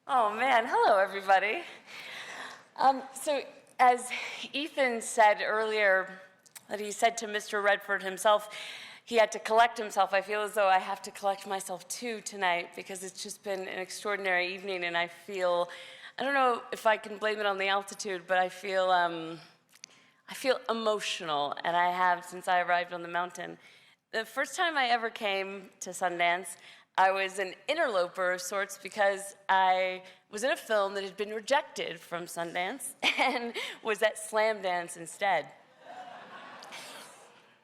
Oh man, hello everybody. So as Ethan said earlier, that he said to Mr. Redford himself, he had to collect himself. I feel as though I have to collect myself too tonight because it's just been an extraordinary evening, and I don't know if I can blame it on the altitude, but I feel emotional, and I have since I arrived on the mountain. The first time I ever came to Sundance, I was an interloper of sorts because I was in a film that had been rejected from Sundance and was at Slam Dance instead.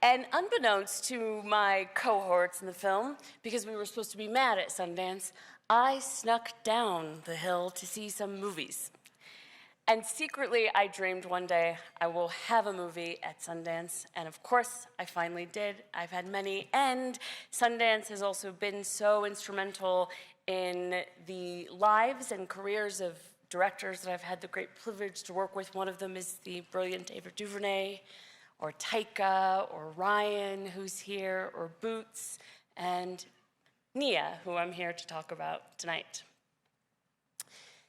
And unbeknownst to my cohorts in the film, because we were supposed to be mad at Sundance, I snuck down the hill to see some movies. And secretly, I dreamed one day I will have a movie at Sundance, and of course, I finally did. I've had many, and Sundance has also been so instrumental in the lives and careers of directors that I've had the great privilege to work with. One of them is the brilliant Ava DuVernay, or Taika, or Ryan, who's here, or Boots, and Nia, who I'm here to talk about tonight.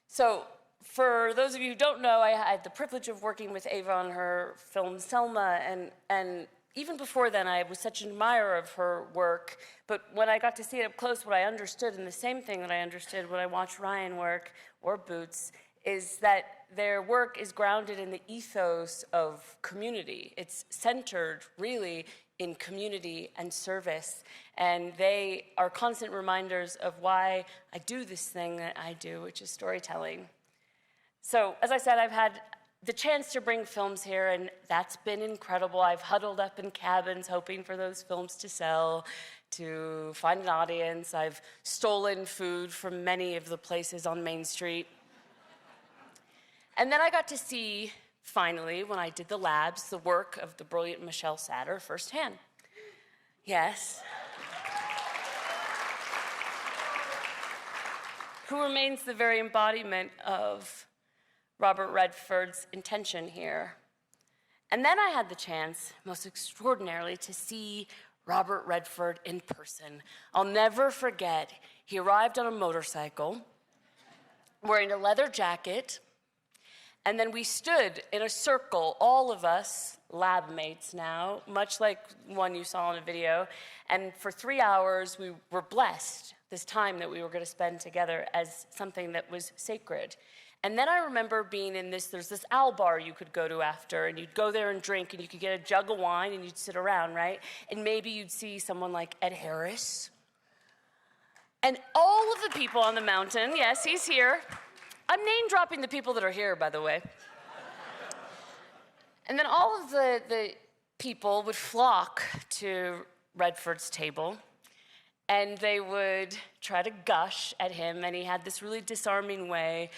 So, for those of you who don't know, I had the privilege of working with Ava on her film Selma, and even before then, I was such an admirer of her work. But when I got to see it up close, what I understood, and the same thing that I understood when I watched Ryan work, or Boots, is that their work is grounded in the ethos of community. It's centered, really, in community and service. And they are constant reminders of why I do this thing that I do, which is storytelling. So, as I said, I've had the chance to bring films here, and that's been incredible. I've huddled up in cabins hoping for those films to sell, to find an audience. I've stolen food from many of the places on Main Street. And then I got to see, finally, when I did the labs, the work of the brilliant Michelle Satter firsthand. Yes. Who remains the very embodiment of Robert Redford's intention here. And then I had the chance, most extraordinarily, to see Robert Redford in person. I'll never forget, he arrived on a motorcycle, wearing a leather jacket, and then we stood in a circle, all of us, lab mates now, much like one you saw in a video, and for 3 hours we were blessed, this time that we were going to spend together, as something that was sacred. And then I remember being in there's this owl bar you could go to after, and you'd go there and drink, and you could get a jug of wine, and you'd sit around, right? And maybe you'd see someone like Ed Harris. And all of the people on the mountain, yes, he's here. I'm name-dropping the people that are here, by the way. And then all of the people would flock to Redford's table, and they would try to gush at him, and he had this really disarming way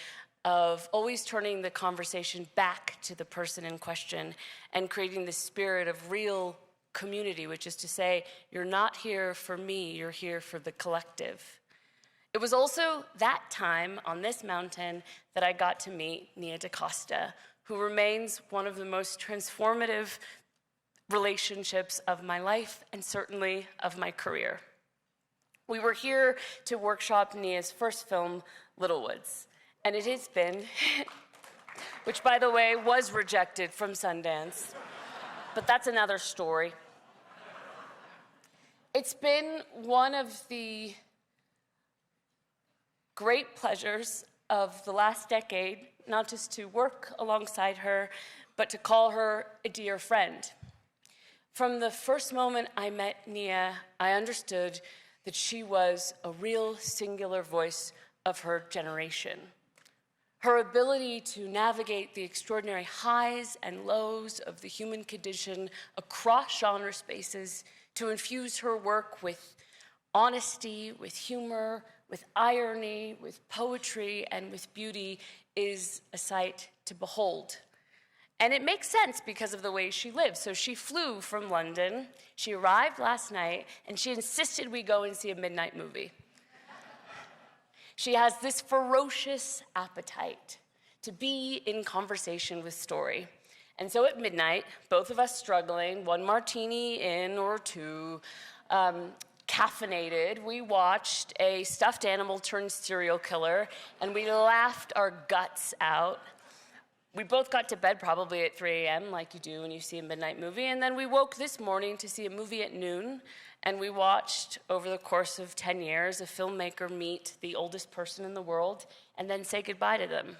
of always turning the conversation back to the person in question and creating this spirit of real community, which is to say, you're not here for me, you're here for the collective. It was also that time on this mountain that I got to meet Nia DaCosta, who remains one of the most transformative relationships of my life and certainly of my career. We were here to workshop Nia's first film, Little Woods. And it has been, which by the way, was rejected from Sundance, but that's another story. It's been one of the great pleasures of the last decade, not just to work alongside her, but to call her a dear friend. From the first moment I met Nia, I understood that she was a real singular voice of her generation. Her ability to navigate the extraordinary highs and lows of the human condition across genre spaces, to infuse her work with honesty, with humor, with irony, with poetry, and with beauty is a sight to behold. And it makes sense because of the way she lives. So she flew from London, she arrived last night, and she insisted we go and see a midnight movie. She has this ferocious appetite to be in conversation with story. And so at midnight, both of us struggling, one martini in or two, caffeinated, we watched a stuffed animal turned serial killer, and we laughed our guts out. We both got to bed probably at 3 a.m., like you do when you see a midnight movie, and then we woke this morning to see a movie at noon, and we watched, over the course of 10 years, a filmmaker meet the oldest person in the world and then say goodbye to them.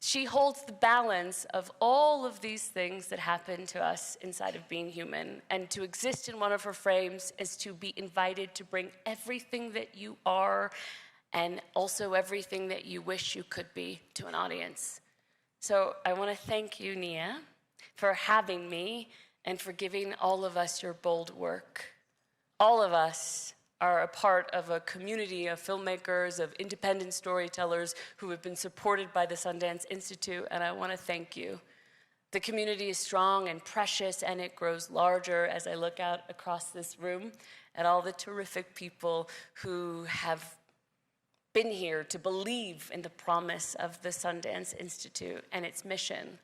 She holds the balance of all of these things that happen to us inside of being human, and to exist in one of her frames is to be invited to bring everything that you are and also everything that you wish you could be to an audience. So I want to thank you, Nia, for having me and for giving all of us your bold work. All of us are a part of a community of filmmakers, of independent storytellers who have been supported by the Sundance Institute, and I want to thank you. The community is strong and precious, and it grows larger as I look out across this room at all the terrific people who have been here to believe in the promise of the Sundance Institute and its mission.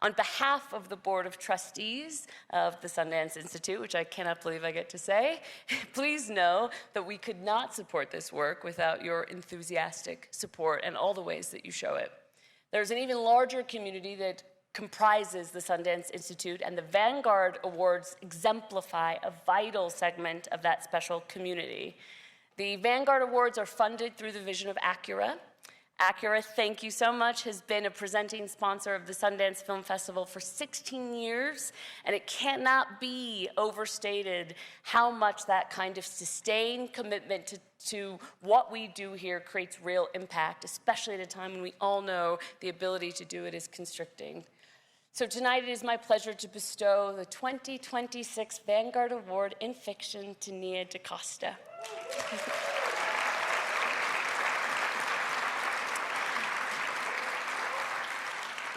On behalf of the Board of Trustees of the Sundance Institute, which I cannot believe I get to say, please know that we could not support this work without your enthusiastic support and all the ways that you show it. There's an even larger community that comprises the Sundance Institute, and the Vanguard Awards exemplify a vital segment of that special community. The Vanguard Awards are funded through the vision of Acura. Acura, thank you so much, has been a presenting sponsor of the Sundance Film Festival for 16 years, and it cannot be overstated how much that kind of sustained commitment to what we do here creates real impact, especially at a time when we all know the ability to do it is constricting. So tonight it is my pleasure to bestow the 2026 Vanguard Award in Fiction to Nia DaCosta.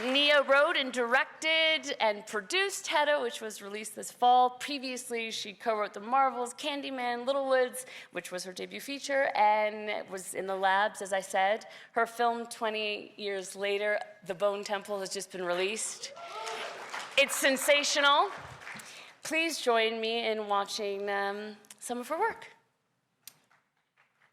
Nia wrote and directed and produced Hedda, which was released this fall. Previously, she co-wrote The Marvels, Candyman, Little Woods, which was her debut feature, and it was in the labs, as I said. Her film, 20 years later, The Bone Temple, has just been released. It's sensational. Please join me in watching some of her work.